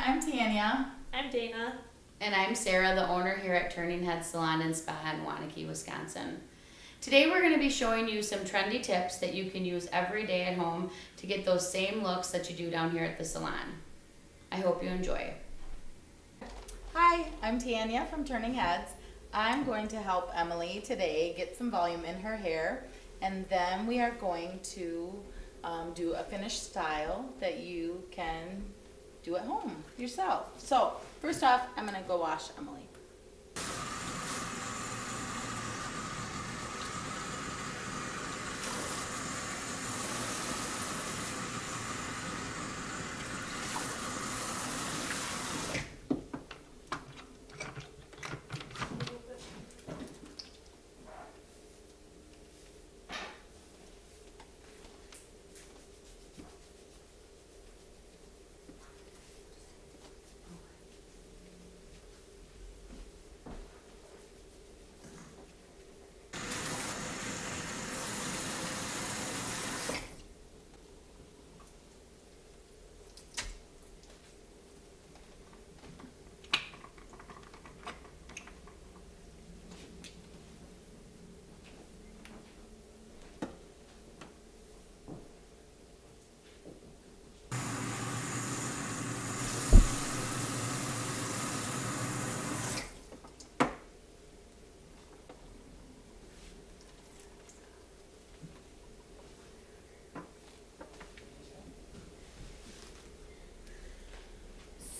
I'm Tanya. I'm Dana. And I'm Sarah, the owner here at Turning Head Salon and Spa in Waunakee, Wisconsin. Today we're going to be showing you some trendy tips that you can use every day at home to get those same looks that you do down here at the salon. I hope you enjoy. Hi, I'm Tanya from Turning Heads. I'm going to help Emily today get some volume in her hair, and then we are going to do a finished style that you can do at home yourself. So first off, I'm going to go wash Emily.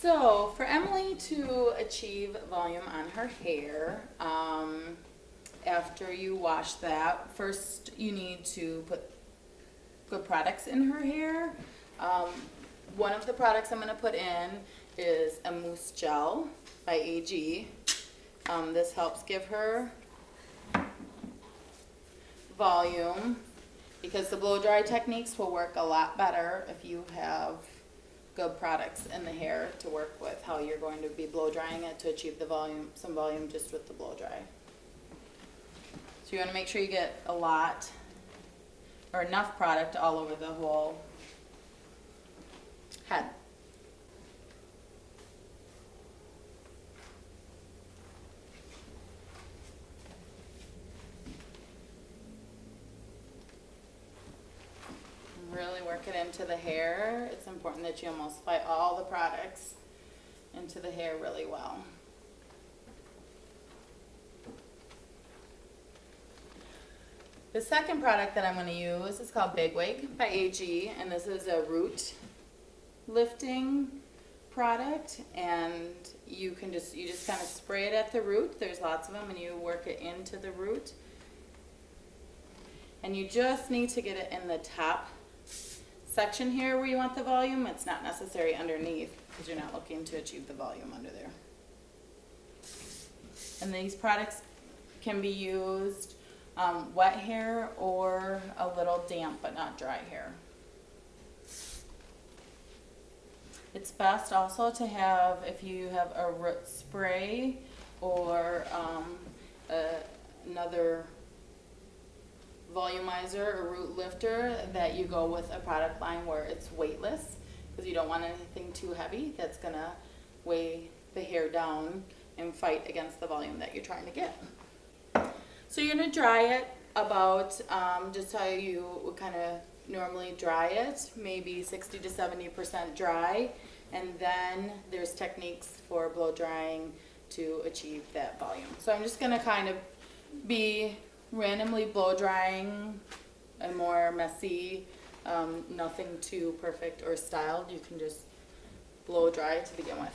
So for Emily to achieve volume on her hair, after you wash that, first you need to put good products in her hair. One of the products I'm going to put in is a mousse gel by AG. This helps give her volume because the blow dry techniques will work a lot better if you have good products in the hair to work with how you're going to be blow drying it to achieve the volume, some volume just with the blow dry. So you want to make sure you get a lot or enough product all over the whole head. Really work it into the hair. It's important that you emulsify all the products into the hair really well. The second product that I'm going to use is called Big Wig by AG, and this is a root lifting product, and you just kind of spray it at the root. There's lots of them, and you work it into the root. And you just need to get it in the top section here where you want the volume. It's not necessary underneath because you're not looking to achieve the volume under there. And these products can be used wet hair or a little damp but not dry hair. It's best also to have, if you have a root spray or another volumizer or root lifter, that you go with a product line where it's weightless, because you don't want anything too heavy that's going to weigh the hair down and fight against the volume that you're trying to get. So you're going to dry it about just how you would kind of normally dry it, maybe 60 to 70% dry, and then there's techniques for blow drying to achieve that volume. So I'm just going to kind of be randomly blow drying a more messy, nothing too perfect or styled. You can just blow dry to begin with.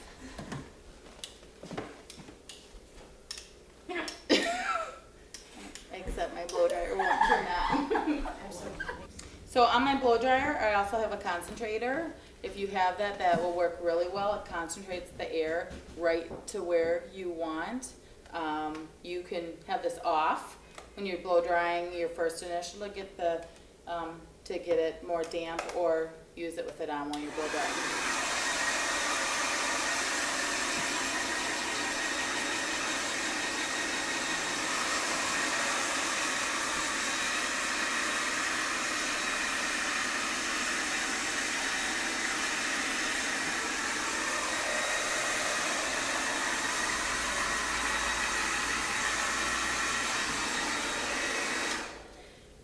Except my blow dryer won't turn on. So on my blow dryer, I also have a concentrator. If you have that, that will work really well. It concentrates the air right to where you want. You can have this off when you're blow drying your first initial to get it more damp, or use it with it on while you're blow drying.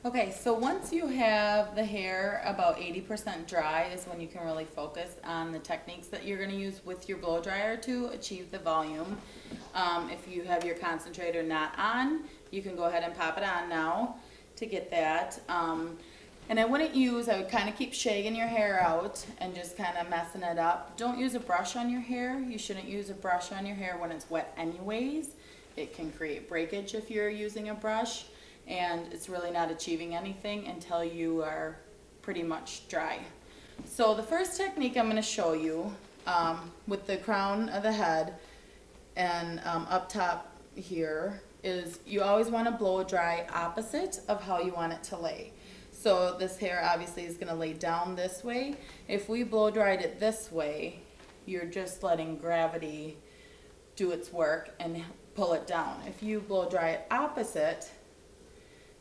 Okay, so once you have the hair about 80% dry is when you can really focus on the techniques that you're going to use with your blow dryer to achieve the volume. If you have your concentrator not on, you can go ahead and pop it on now to get that. And I would kind of keep shaking your hair out and just kind of messing it up. Don't use a brush on your hair. You shouldn't use a brush on your hair when it's wet anyways. It can create breakage if you're using a brush, and it's really not achieving anything until you are pretty much dry. So the first technique I'm going to show you with the crown of the head and up top here is you always want to blow dry opposite of how you want it to lay. So this hair obviously is going to lay down this way. If we blow dried it this way, you're just letting gravity do its work and pull it down. If you blow dry it opposite,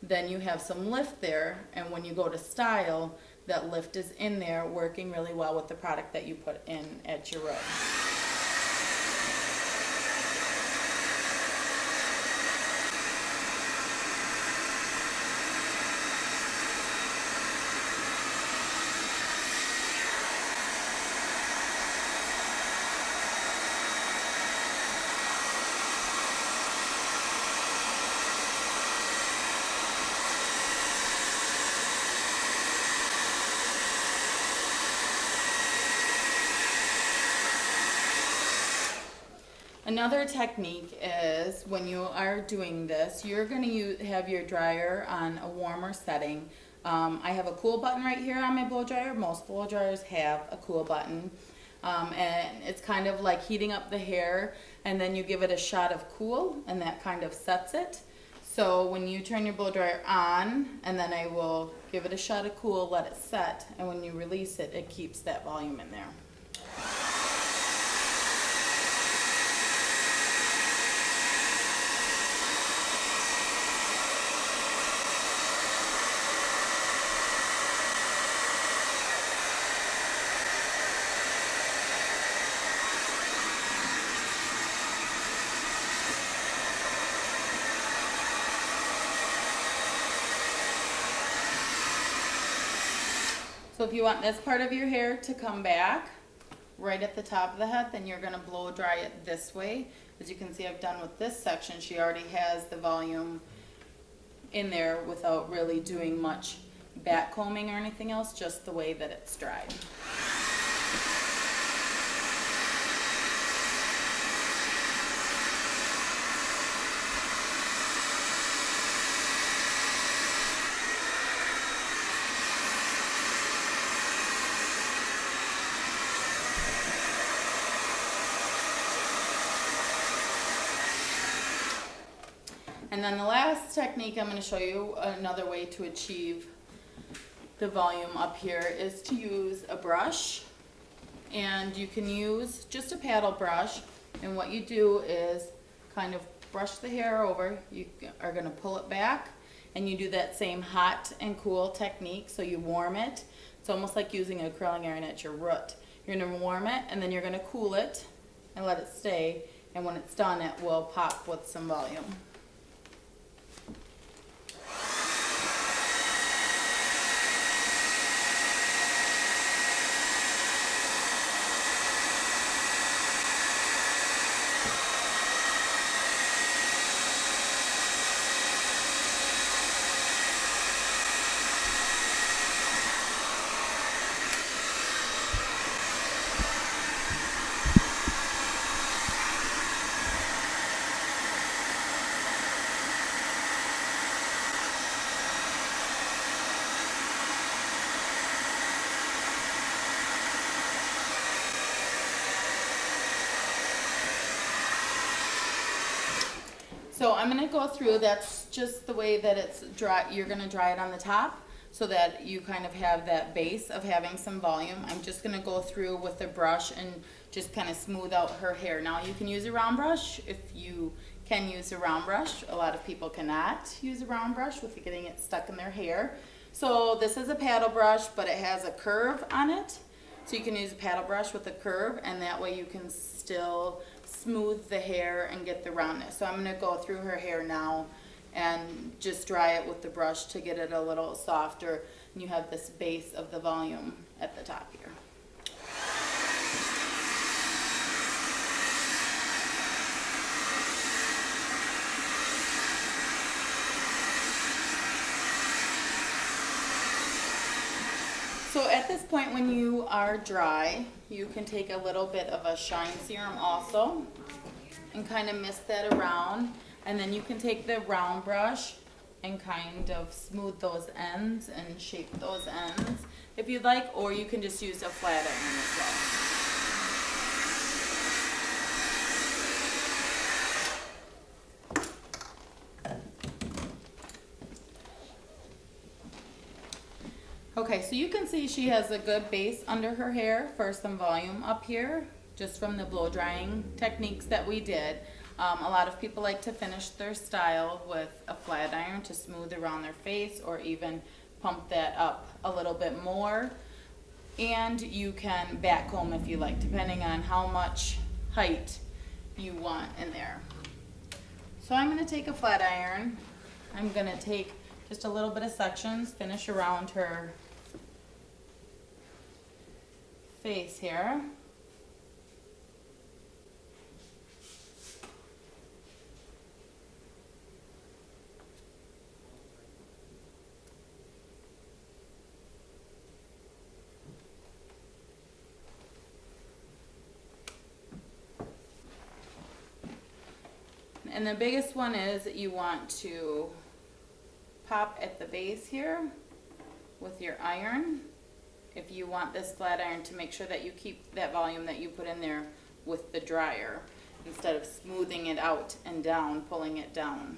then you have some lift there, and when you go to style, that lift is in there working really well with the product that you put in at your root. Another technique is when you are doing this, you're going to have your dryer on a warmer setting. I have a cool button right here on my blow dryer. Most blow dryers have a cool button. And it's kind of like heating up the hair, and then you give it a shot of cool, and that kind of sets it. So when you turn your blow dryer on, and then I will give it a shot of cool, let it set, and when you release it, it keeps that volume in there. So if you want this part of your hair to come back right at the top of the head, then you're going to blow dry it this way. As you can see, I've done with this section, she already has the volume in there without really doing much back combing or anything else, just the way that it's dried. And then the last technique I'm going to show you, another way to achieve the volume up here, is to use a brush. And you can use just a paddle brush, and what you do is kind of brush the hair over. You are going to pull it back, and you do that same hot and cool technique. So you warm it. It's almost like using a curling iron at your root. You're going to warm it, and then you're going to cool it and let it stay, and when it's done, it will pop with some volume. So I'm going to go through, that's just the way that it's dry. You're going to dry it on the top so that you kind of have that base of having some volume. I'm just going to go through with a brush and just kind of smooth out her hair. Now you can use a round brush if you can use a round brush. A lot of people cannot use a round brush with getting it stuck in their hair. So this is a paddle brush, but it has a curve on it. So you can use a paddle brush with a curve, and that way you can still smooth the hair and get the roundness. So I'm going to go through her hair now and just dry it with the brush to get it a little softer. And you have this base of the volume at the top here. So at this point, when you are dry, you can take a little bit of a shine serum also and kind of mist that around. And then you can take the round brush and kind of smooth those ends and shape those ends if you'd like, or you can just use a flat iron as well. Okay, so you can see she has a good base under her hair for some volume up here, just from the blow drying techniques that we did. A lot of people like to finish their style with a flat iron to smooth around their face, or even pump that up a little bit more. And you can back comb if you like, depending on how much height you want in there. So I'm going to take a flat iron. I'm going to take just a little bit of sections, finish around her face here. And the biggest one is that you want to pop at the base here with your iron. If you want this flat iron to make sure that you keep that volume that you put in there with the dryer, instead of smoothing it out and down, pulling it down.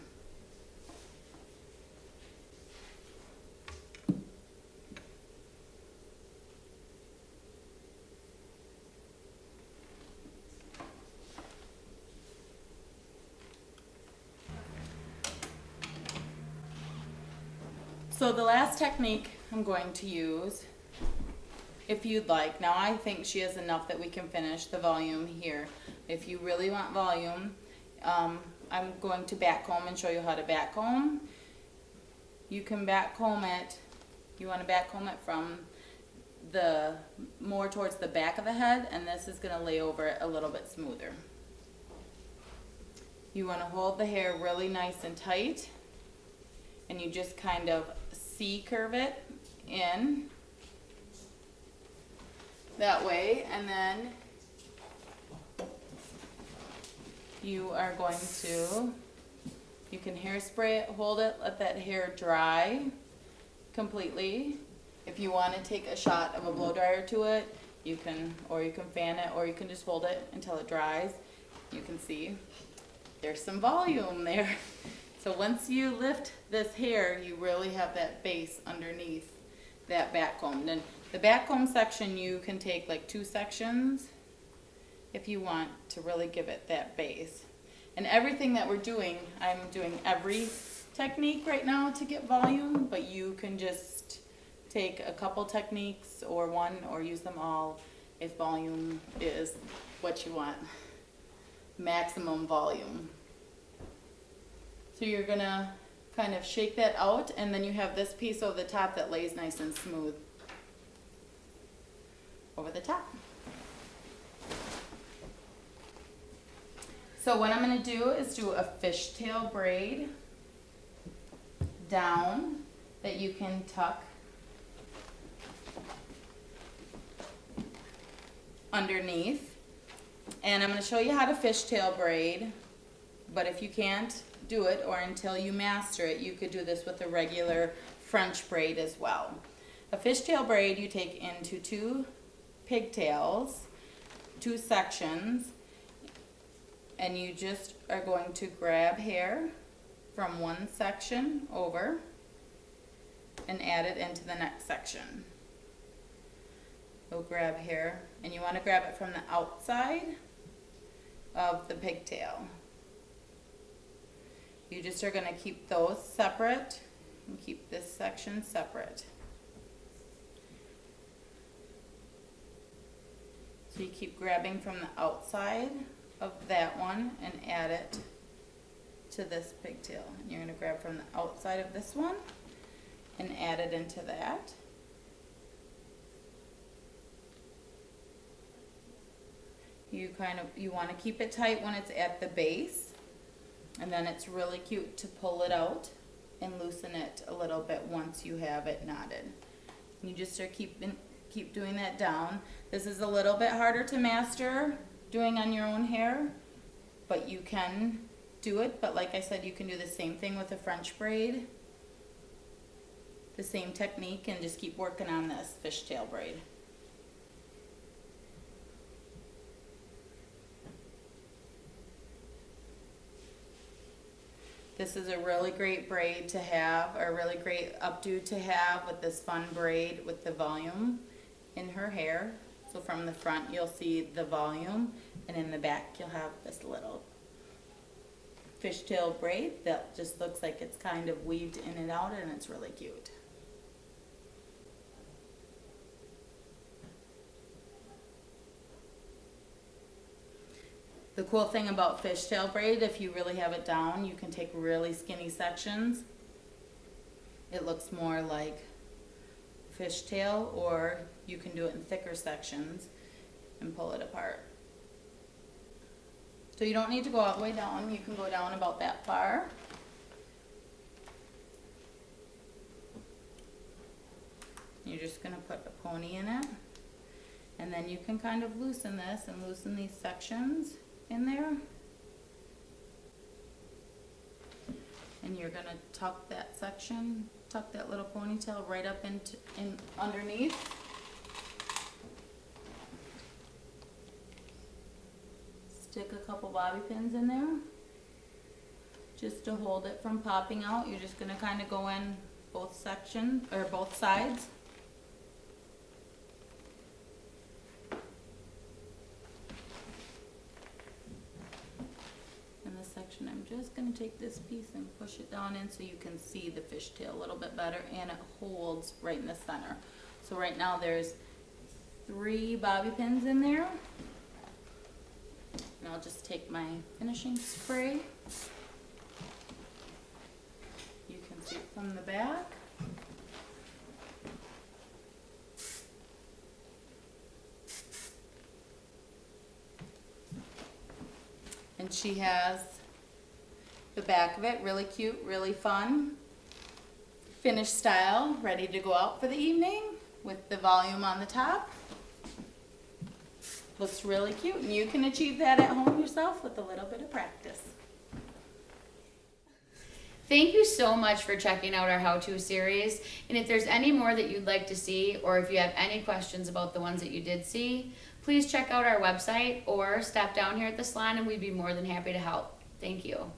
So the last technique I'm going to use, if you'd like, now I think she has enough that we can finish the volume here. If you really want volume, I'm going to back comb and show you how to back comb. You can back comb it, you want to back comb it from the more towards the back of the head, and this is going to lay over it a little bit smoother. You want to hold the hair really nice and tight, and you just kind of C-curve it in that way, and then you are going to, you can hairspray it, hold it, let that hair dry completely. If you want to take a shot of a blow dryer to it, you can, or you can fan it, or you can just hold it until it dries. You can see there's some volume there. So once you lift this hair, you really have that base underneath that back comb. Then the back comb section, you can take like 2 sections if you want to really give it that base. And everything that we're doing, I'm doing every technique right now to get volume, but you can just take a couple techniques or one, or use them all if volume is what you want. Maximum volume. So you're gonna kind of shake that out, and then you have this piece over the top that lays nice and smooth over the top. So what I'm gonna do is do a fishtail braid down that you can tuck underneath. And I'm gonna show you how to fishtail braid, but if you can't do it, or until you master it, you could do this with a regular French braid as well. A fishtail braid you take into 2 pigtails, 2 sections, and you just are going to grab hair from one section over and add it into the next section. You'll grab hair, and you want to grab it from the outside of the pigtail. You just are going to keep those separate and keep this section separate. So you keep grabbing from the outside of that one and add it to this pigtail. And you're gonna grab from the outside of this one and add it into that. You want to keep it tight when it's at the base, and then it's really cute to pull it out and loosen it a little bit once you have it knotted. You just keep doing that down. This is a little bit harder to master doing on your own hair, but you can do it. But like I said, you can do the same thing with a French braid, the same technique, and just keep working on this fishtail braid. This is a really great braid to have, or a really great updo to have with this fun braid with the volume in her hair. So from the front you'll see the volume, and in the back you'll have this little fishtail braid that just looks like it's kind of weaved in and out, and it's really cute. The cool thing about fishtail braid, if you really have it down, you can take really skinny sections. It looks more like fishtail, or you can do it in thicker sections and pull it apart. So you don't need to go all the way down. You can go down about that far. You're just going to put a pony in it. And then you can kind of loosen this and loosen these sections in there, and you're gonna tuck that section, tuck that little ponytail right up in underneath. Stick a couple bobby pins in there just to hold it from popping out. You're just gonna kind of go in both sections or both sides. Section, I'm just going to take this piece and push it down in so you can see the fishtail a little bit better, and it holds right in the center. So right now there's 3 bobby pins in there, and I'll just take my finishing spray. You can see it from the back. And she has the back of it, really cute, really fun, finished style, ready to go out for the evening with the volume on the top. Looks really cute, and you can achieve that at home yourself with a little bit of practice. Thank you so much for checking out our how-to series. And if there's any more that you'd like to see, or if you have any questions about the ones that you did see, please check out our website or stop down here at the salon and we'd be more than happy to help. Thank you.